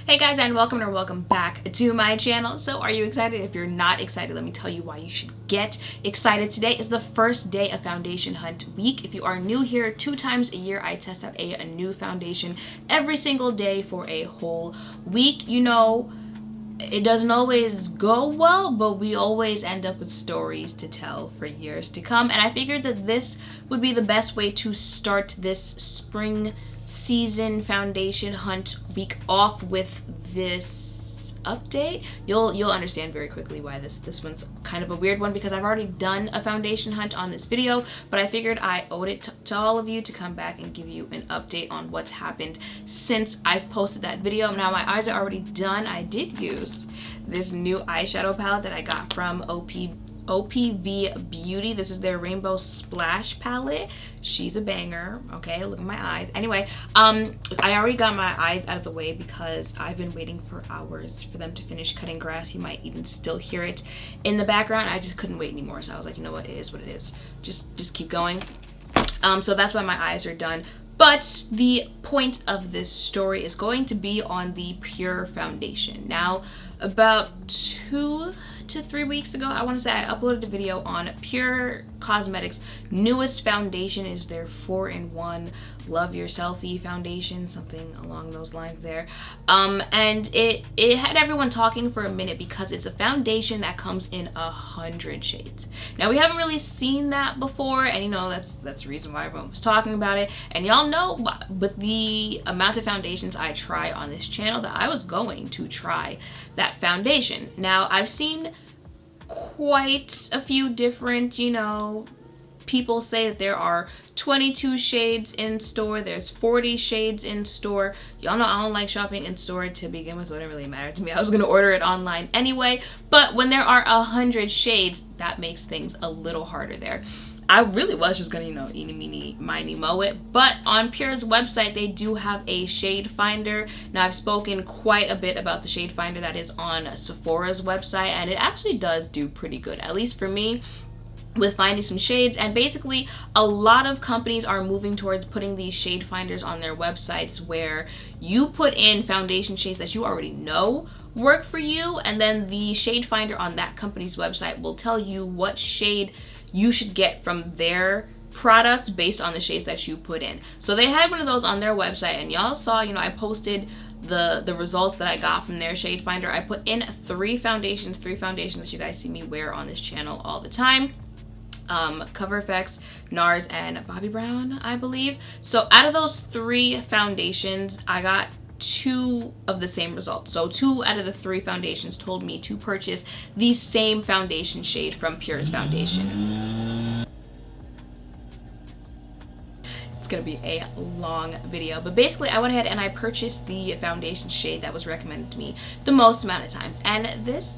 Hey guys, and welcome back to my channel. So are you excited? If you're not excited, let me tell you why you should get excited. Today is the first day of foundation hunt week. If you are new here, 2 times a year I test out a new foundation every single day for a whole week. You know, it doesn't always go well, but we always end up with stories to tell for years to come. And I figured that this would be the best way to start this spring season foundation hunt week off with this update. You'll understand very quickly why this one's kind of a weird one, because I've already done a foundation hunt on this video, but I figured I owed it to all of you to come back and give you an update on what's happened since I've posted that video. Now my eyes are already done. I did use this new eyeshadow palette that I got from OPV Beauty. This is their Rainbow Splash palette. She's a banger. Okay, look at my eyes. Anyway, I already got my eyes out of the way because I've been waiting for hours for them to finish cutting grass. You might even still hear it in the background. I just couldn't wait anymore, so I was like, you know what, it is what it is. Just keep going. So that's why my eyes are done. But the point of this story is going to be on the Pure foundation. Now, about 2 to 3 weeks ago, I want to say, I uploaded a video on Pure Cosmetics' newest foundation. Is their 4-in-1 Love Your Selfie foundation, something along those lines there. And it had everyone talking for a minute because it's a foundation that comes in 100 shades. Now, we haven't really seen that before, and you know, that's the reason why everyone was talking about it. And y'all know, with the amount of foundations I try on this channel, that I was going to try that foundation. Now, I've seen quite a few different, you know, people say that there are 22 shades in store, there's 40 shades in store. Y'all know I don't like shopping in store to begin with, so it didn't really matter to me. I was gonna order it online anyway, but when there are 100 shades, that makes things a little harder there. I really was just gonna, you know, eeny, meeny, miny, moe it, but on Pure's website, they do have a shade finder. Now, I've spoken quite a bit about the shade finder that is on Sephora's website, and it actually does do pretty good, at least for me, with finding some shades. And basically, a lot of companies are moving towards putting these shade finders on their websites where you put in foundation shades that you already know work for you, and then the shade finder on that company's website will tell you what shade you should get from their products based on the shades that you put in. So they had one of those on their website, and y'all saw, you know, I posted the results that I got from their shade finder. I put in 3 foundations that you guys see me wear on this channel all the time. Cover FX, NARS, and Bobbi Brown, I believe. So out of those 3 foundations, I got 2 of the same results. So 2 out of the 3 foundations told me to purchase the same foundation shade from Pure's foundation. It's gonna be a long video, but basically I went ahead and I purchased the foundation shade that was recommended to me the most amount of times, and this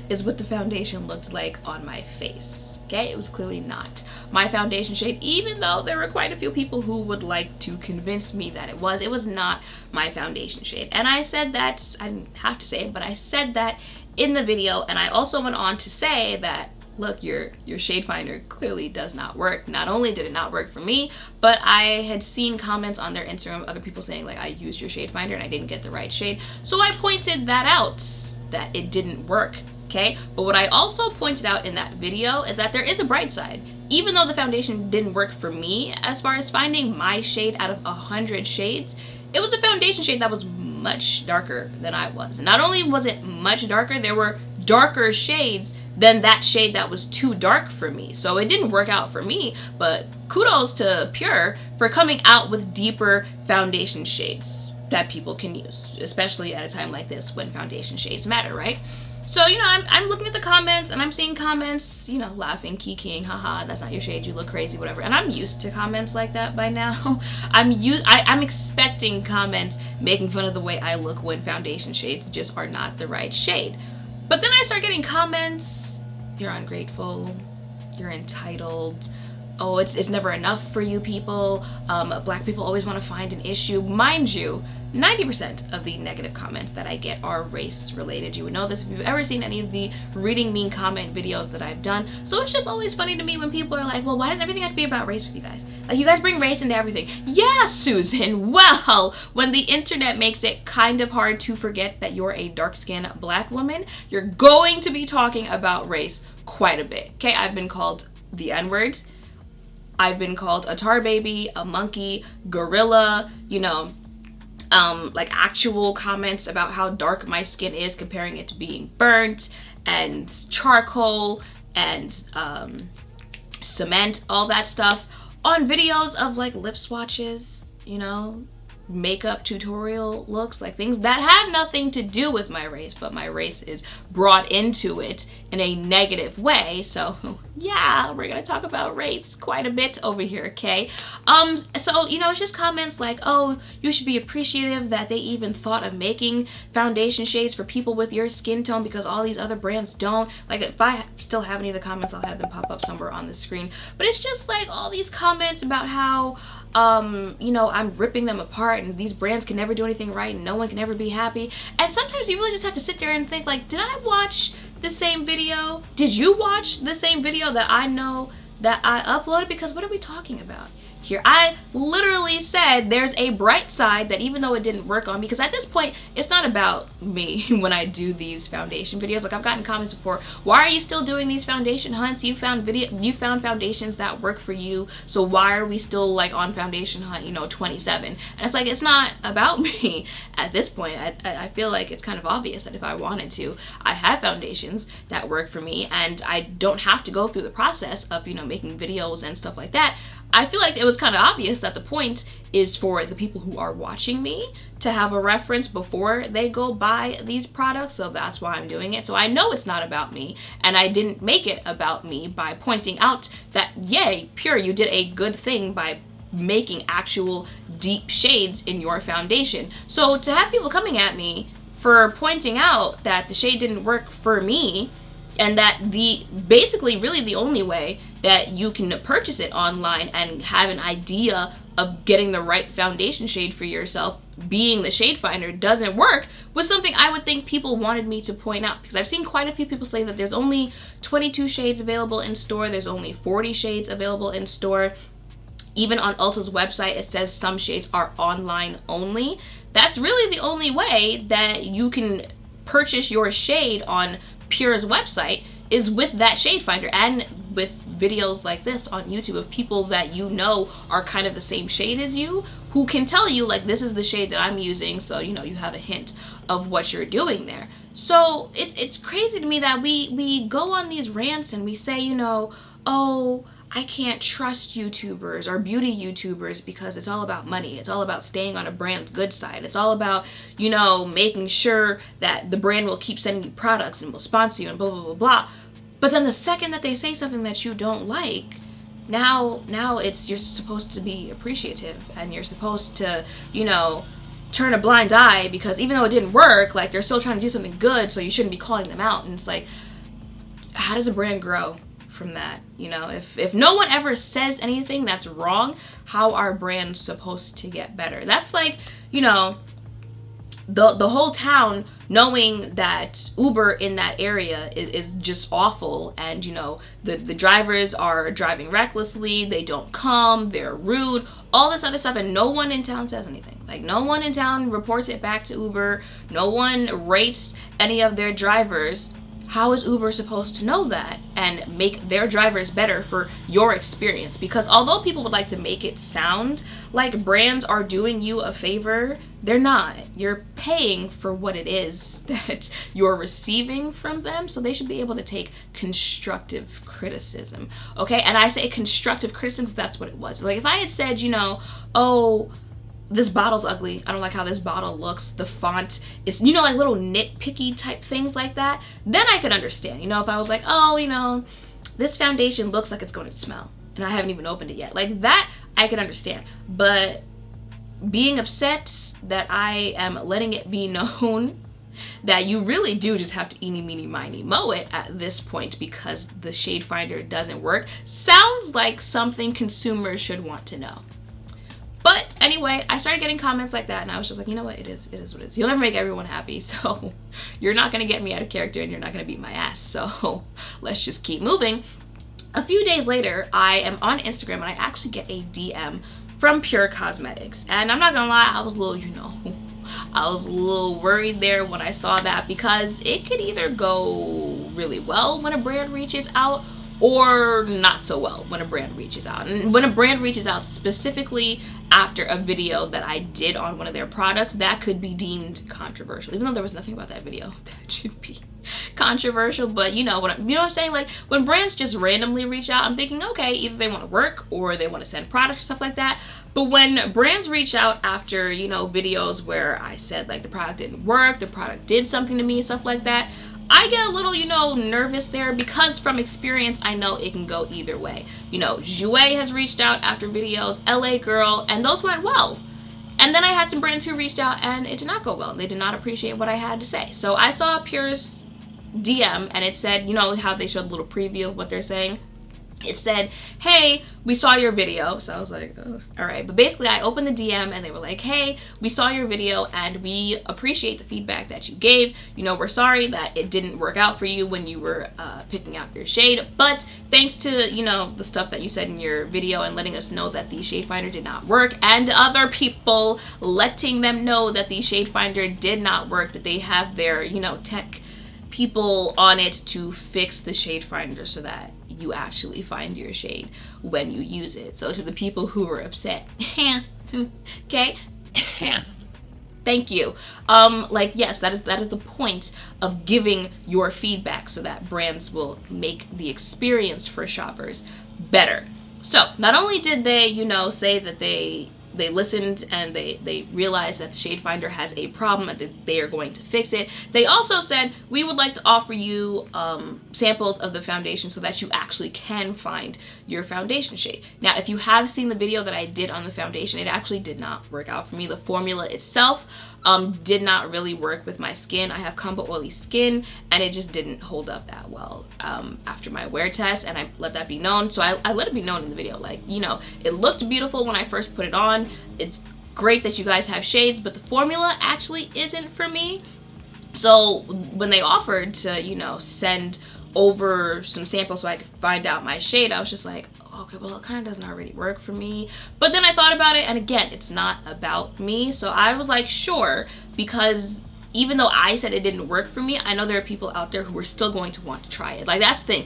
is what the foundation looked like on my face. Okay, it was clearly not my foundation shade, even though there were quite a few people who would like to convince me that it was not my foundation shade. And I said that, I didn't have to say it, but I said that in the video, and I also went on to say that, look, your shade finder clearly does not work. Not only did it not work for me, but I had seen comments on their Instagram, other people saying like, I used your shade finder and I didn't get the right shade. So I pointed that out, that it didn't work. Okay, but what I also pointed out in that video is that there is a bright side. Even though the foundation didn't work for me as far as finding my shade out of 100 shades, it was a foundation shade that was much darker than I was. And not only was it much darker, there were darker shades than that shade that was too dark for me. So it didn't work out for me, but kudos to Pure for coming out with deeper foundation shades that people can use, especially at a time like this when foundation shades matter, right? So, you know, I'm looking at the comments, and I'm seeing comments, you know, laughing, kikiing, haha, that's not your shade, you look crazy, whatever. And I'm used to comments like that by now. I'm expecting comments making fun of the way I look when foundation shades just are not the right shade. But then I start getting comments, you're ungrateful, you're entitled, oh, it's never enough for you people. Black people always want to find an issue. Mind you, 90% of the negative comments that I get are race related. You would know this if you've ever seen any of the reading mean comment videos that I've done. So it's just always funny to me when people are like, well, why does everything have to be about race with you guys? Like, you guys bring race into everything. Yeah, Susan. Well, when the internet makes it kind of hard to forget that you're a dark-skinned black woman, you're going to be talking about race quite a bit. Okay, I've been called the N-word. I've been called a tar baby, a monkey, gorilla, you know, like actual comments about how dark my skin is, comparing it to being burnt and charcoal and cement, all that stuff on videos of like lip swatches, you know, makeup tutorial looks, like things that have nothing to do with my race, but my race is brought into it in a negative way. So yeah, we're gonna talk about race quite a bit over here, okay? So, you know, it's just comments like, oh, you should be appreciative that they even thought of making foundation shades for people with your skin tone because all these other brands don't. Like, if I still have any of the comments, I'll have them pop up somewhere on the screen. But it's just like all these comments about how you know, I'm ripping them apart and these brands can never do anything right and no one can ever be happy. And sometimes you really just have to sit there and think, like, did I watch the same video? Did you watch the same video that I know that I uploaded? Because what are we talking about here? I literally said there's a bright side that even though it didn't work on me, because at this point it's not about me when I do these foundation videos. Like, I've gotten comments before, why are you still doing these foundation hunts? You found foundations that work for you, so why are we still like on foundation hunt, you know, 27? And it's like, it's not about me at this point. I feel like it's kind of obvious that if I wanted to, I have foundations that work for me and I don't have to go through the process of, you know, making videos and stuff like that. I feel like it was kind of obvious that the point is for the people who are watching me to have a reference before they go buy these products, so that's why I'm doing it. So I know it's not about me, and I didn't make it about me by pointing out that, yay, Pure, you did a good thing by making actual deep shades in your foundation. So to have people coming at me for pointing out that the shade didn't work for me, and that basically really the only way that you can purchase it online and have an idea of getting the right foundation shade for yourself, being the shade finder, doesn't work, was something I would think people wanted me to point out. Because I've seen quite a few people say that there's only 22 shades available in store, there's only 40 shades available in store. Even on Ulta's website, it says some shades are online only. That's really the only way that you can purchase your shade on Pure's website, is with that shade finder and with videos like this on YouTube of people that you know are kind of the same shade as you, who can tell you, like, this is the shade that I'm using, so, you know, you have a hint of what you're doing there. So it's crazy to me that we go on these rants and we say, you know, oh, I can't trust YouTubers or beauty YouTubers because it's all about money. It's all about staying on a brand's good side. It's all about, you know, making sure that the brand will keep sending you products and will sponsor you and blah, blah, blah, blah. But then the second that they say something that you don't like, now it's, you're supposed to be appreciative and you're supposed to, you know, turn a blind eye because even though it didn't work, like, they're still trying to do something good, so you shouldn't be calling them out. And it's like, how does a brand grow from that? You know, if no one ever says anything that's wrong, how are brands supposed to get better? That's like, you know, the whole town knowing that Uber in that area is just awful, and, you know, the drivers are driving recklessly, they don't come, they're rude, all this other stuff, and no one in town says anything. Like, no one in town reports it back to Uber, no one rates any of their drivers. How is Uber supposed to know that and make their drivers better for your experience? Because although people would like to make it sound like brands are doing you a favor, they're not. You're paying for what it is that you're receiving from them, so they should be able to take constructive criticism, okay? And I say constructive criticism because that's what it was. Like, if I had said, you know, oh, this bottle's ugly, I don't like how this bottle looks, the font is, you know, like little nitpicky type things like that, then I could understand. You know, if I was like, oh, you know, this foundation looks like it's going to smell and I haven't even opened it yet, like that I could understand. But being upset that I am letting it be known that you really do just have to eeny, meeny, miny, moe it at this point because the shade finder doesn't work sounds like something consumers should want to know. But anyway, I started getting comments like that, and I was just like, you know what, it is what it is. You'll never make everyone happy, so you're not gonna get me out of character and you're not gonna beat my ass, so let's just keep moving. A few days later, I am on Instagram and I actually get a DM from Pure Cosmetics. And I'm not gonna lie, I was a little, I was a little worried there when I saw that, because it could either go really well when a brand reaches out or not so well when a brand reaches out. And when a brand reaches out specifically after a video that I did on one of their products, that could be deemed controversial, even though there was nothing about that video that should be controversial. But you know what I'm saying? Like, when brands just randomly reach out, I'm thinking, okay, either they want to work or they want to send products or stuff like that. But when brands reach out after, videos where I said like the product didn't work, the product did something to me, stuff like that, I get a little, nervous there, because from experience, I know it can go either way. Jouer has reached out after videos, LA Girl, and those went well. And then I had some brands who reached out and it did not go well. They did not appreciate what I had to say. So I saw Pure's DM and it said, how they showed a little preview of what they're saying. It said, hey, we saw your video. So I was like, oh, all right. But basically I opened the DM and they were like, hey, we saw your video and we appreciate the feedback that you gave. We're sorry that it didn't work out for you when you were picking out your shade. But thanks to, the stuff that you said in your video and letting us know that the shade finder did not work, and other people letting them know that the shade finder did not work, that they have their, tech people on it to fix the shade finder so that you actually find your shade when you use it. So to the people who were upset, okay, thank you. Yes, that is the point of giving your feedback, so that brands will make the experience for shoppers better. So not only did they, say that they listened and they realized that the shade finder has a problem and that they are going to fix it, they also said, we would like to offer you samples of the foundation so that you actually can find your foundation shade. Now, if you have seen the video that I did on the foundation, it actually did not work out for me. The formula itself did not really work with my skin. I have combo oily skin and it just didn't hold up that well after my wear test, and I let that be known. So I let it be known in the video, like, it looked beautiful when I first put it on. It's great that you guys have shades, but the formula actually isn't for me. So when they offered to, send over some samples so I could find out my shade, I was just like, okay, well, it kind of doesn't already work for me. But then I thought about it, and again, it's not about me. So I was like, sure, because even though I said it didn't work for me, I know there are people out there who are still going to want to try it. Like, that's the thing.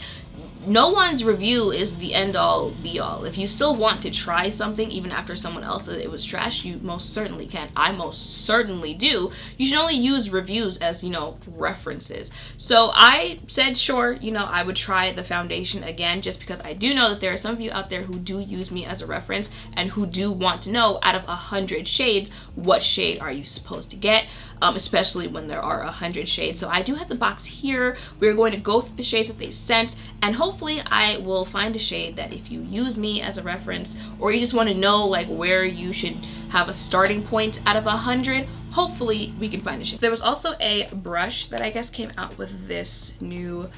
No one's review is the end-all, be-all. If you still want to try something, even after someone else said it was trash, you most certainly can. I most certainly do. You should only use reviews as, references. So I said, sure, I would try the foundation again, just because I do know that there are some of you out there who do use me as a reference and who do want to know, out of 100 shades, what shade are you supposed to get, especially when there are 100 shades. So I do have the box here. We're going to go through the shades that they sent, and hopefully I will find a shade that, if you use me as a reference, or you just want to know like where you should have a starting point out of 100, hopefully we can find a shade. There was also a brush that I guess came out with this new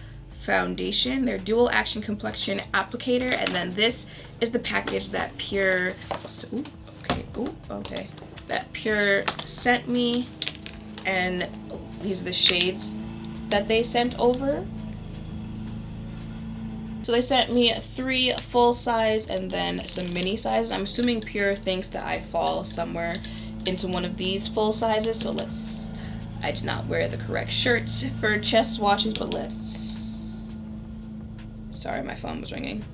foundation, their dual action complexion applicator, and then this is the package that Pure that Pure sent me, and these are the shades that they sent over. So they sent me 3 full size and then some mini sizes. I'm assuming Pure thinks that I fall somewhere into one of these full sizes, so I did not wear the correct shirt for chest swatches, but sorry, my phone was ringing.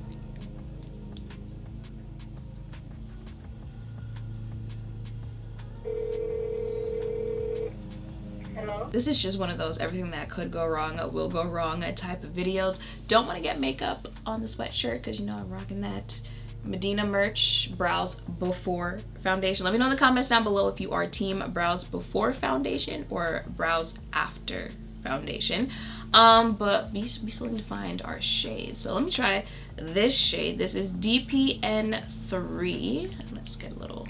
This is just one of those everything that could go wrong will go wrong type of videos. Don't want to get makeup on the sweatshirt because I'm rocking that Medina merch, brows before foundation. Let me know in the comments down below if you are team brows before foundation or brows after foundation. But we still need to find our shade. So let me try this shade. This is DPN3. Let's get a little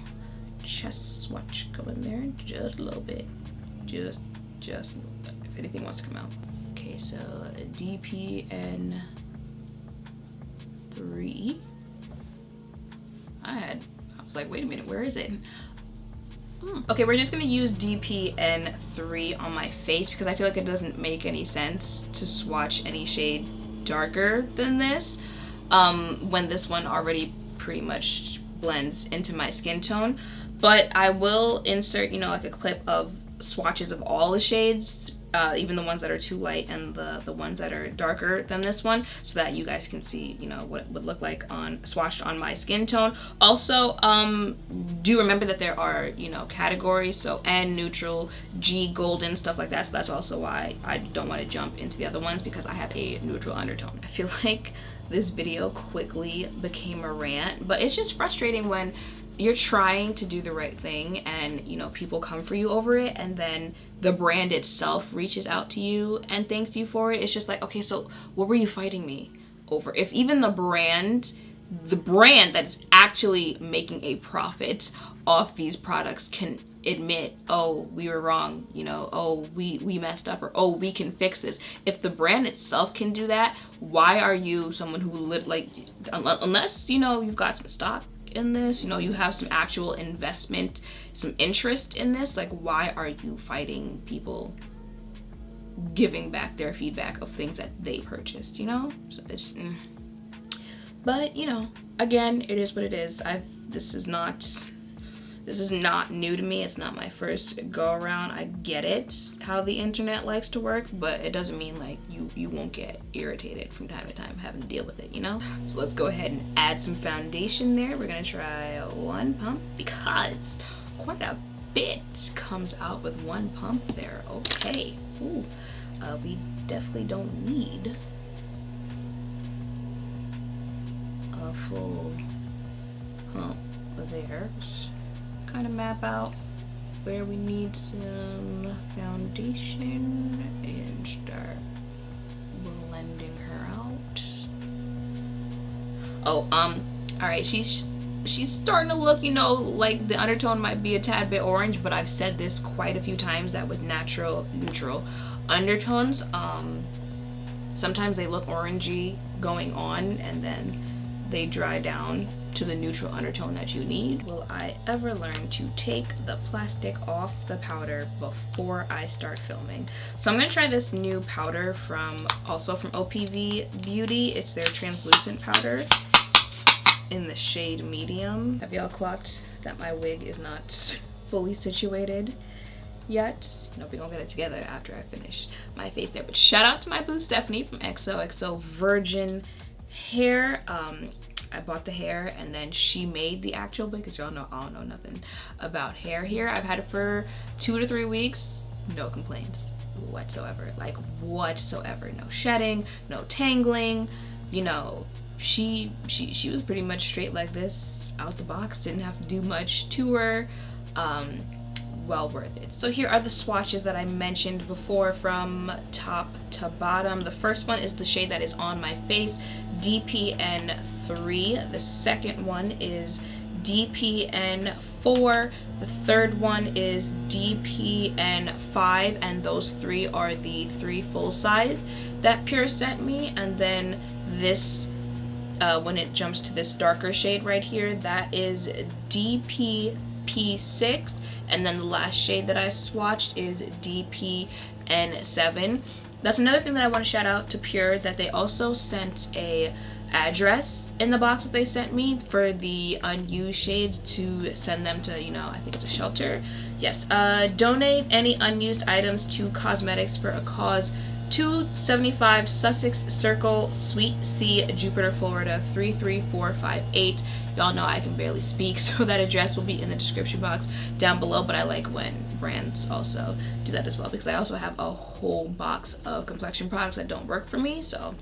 chest swatch going there, just a little bit. Just just if anything wants to come out. Okay, so DPN 3. I was like, wait a minute, where is it? Okay, we're just gonna use DPN 3 on my face because I feel like it doesn't make any sense to swatch any shade darker than this when this one already pretty much blends into my skin tone. But I will insert, you know, like a clip of swatches of all the shades, even the ones that are too light and the ones that are darker than this one, so that you guys can see, you know, what it would look like on swatched on my skin tone. Also, do remember that there are, you know, categories, so N, neutral, G, golden, stuff like that. So that's also why I don't want to jump into the other ones, because I have a neutral undertone. I feel like this video quickly became a rant, but it's just frustrating when you're trying to do the right thing and, you know, people come for you over it, and then the brand itself reaches out to you and thanks you for it. It's just like, okay, so what were you fighting me over? If even the brand that's actually making a profit off these products can admit, oh, we were wrong, you know, oh, we messed up, or oh, we can fix this. If the brand itself can do that, why are you someone who like, unless, you know, you've got some stock in this, you know, you have some actual investment, some interest in this, like, why are you fighting people giving back their feedback of things that they purchased, you know? So it's but, you know, again, it is what it is. This is not new to me. It's not my first go around. I get it, how the internet likes to work, but it doesn't mean like you won't get irritated from time to time having to deal with it, you know? So let's go ahead and add some foundation there. We're gonna try one pump because quite a bit comes out with one pump there. Okay. Ooh. We definitely don't need a full pump there. Kind of map out where we need some foundation and start blending her out. Oh, all right, she's starting to look, you know, like the undertone might be a tad bit orange, but I've said this quite a few times that with neutral undertones, sometimes they look orangey going on and then they dry down to the neutral undertone that you need. Will I ever learn to take the plastic off the powder before I start filming? So I'm gonna try this new powder also from OPV Beauty. It's their translucent powder in the shade medium. Have y'all clocked that my wig is not fully situated yet? Nope, we're gonna get it together after I finish my face there. But shout out to my boo Stephanie from XOXO Virgin Hair. I bought the hair and then she made the actual wig, because y'all know I don't know nothing about hair here. I've had it for 2 to 3 weeks, no complaints whatsoever, like whatsoever. No shedding, no tangling, you know. She was pretty much straight like this out the box, didn't have to do much to her. Well worth it. So here are the swatches that I mentioned before from top to bottom. The first one is the shade that is on my face, DPN 3. The second one is DPN 4. The third one is DPN 5, and those 3 are the 3 full size that Pure sent me. And then this, when it jumps to this darker shade right here, that is DPP6. And then the last shade that I swatched is DPN7. That's another thing that I want to shout out to Pure, that they also sent a address in the box that they sent me for the unused shades to send them to, you know, I think it's a shelter. Yes, donate any unused items to Cosmetics for a Cause, 275 Sussex Circle, Suite C, Jupiter, Florida 33458. Y'all know I can barely speak, so that address will be in the description box down below, but I like when brands also do that as well, because I also have a whole box of complexion products that don't work for me, so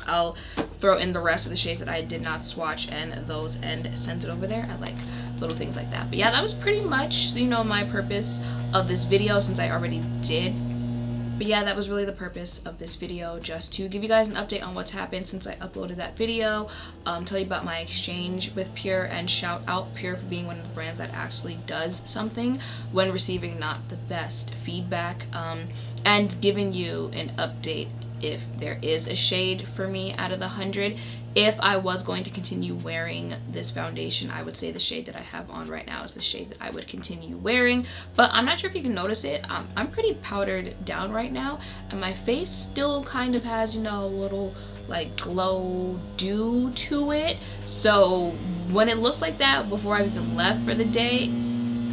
I'll throw in the rest of the shades that I did not swatch and those and send it over there. I like little things like that. But yeah, that was pretty much, you know, my purpose of this video, since I already did But yeah, that was really the purpose of this video, just to give you guys an update on what's happened since I uploaded that video, tell you about my exchange with Pure, and shout out Pure for being one of the brands that actually does something when receiving not the best feedback, and giving you an update if there is a shade for me out of the 100. If I was going to continue wearing this foundation, I would say the shade that I have on right now is the shade that I would continue wearing. But I'm not sure if you can notice it. I'm pretty powdered down right now, and my face still kind of has, you know, a little like glow dew to it. So when it looks like that before I've even left for the day,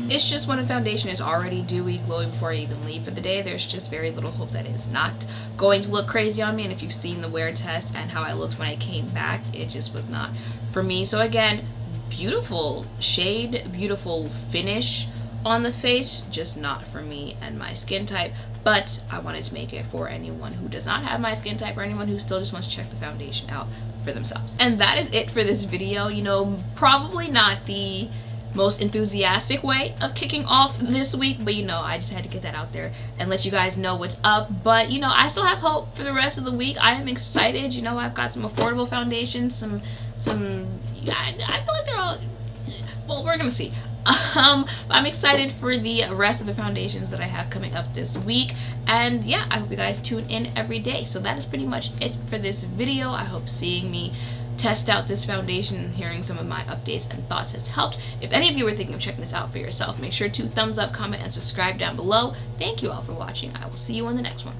it's just when a foundation is already dewy, glowy before I even leave for the day, there's just very little hope that it's not going to look crazy on me. And if you've seen the wear test and how I looked when I came back, it just was not for me. So again, beautiful shade, beautiful finish on the face, just not for me and my skin type. But I wanted to make it for anyone who does not have my skin type, or anyone who still just wants to check the foundation out for themselves. And that is it for this video. You know, probably not the most enthusiastic way of kicking off this week, but you know, I just had to get that out there and let you guys know what's up. But you know, I still have hope for the rest of the week. I am excited. You know, I've got some affordable foundations, some I feel like they're all, well, we're gonna see. I'm excited for the rest of the foundations that I have coming up this week, and yeah, I hope you guys tune in every day. So that is pretty much it for this video. I hope seeing me test out this foundation and hearing some of my updates and thoughts has helped. If any of you are thinking of checking this out for yourself, make sure to thumbs up, comment, and subscribe down below. Thank you all for watching. I will see you on the next one.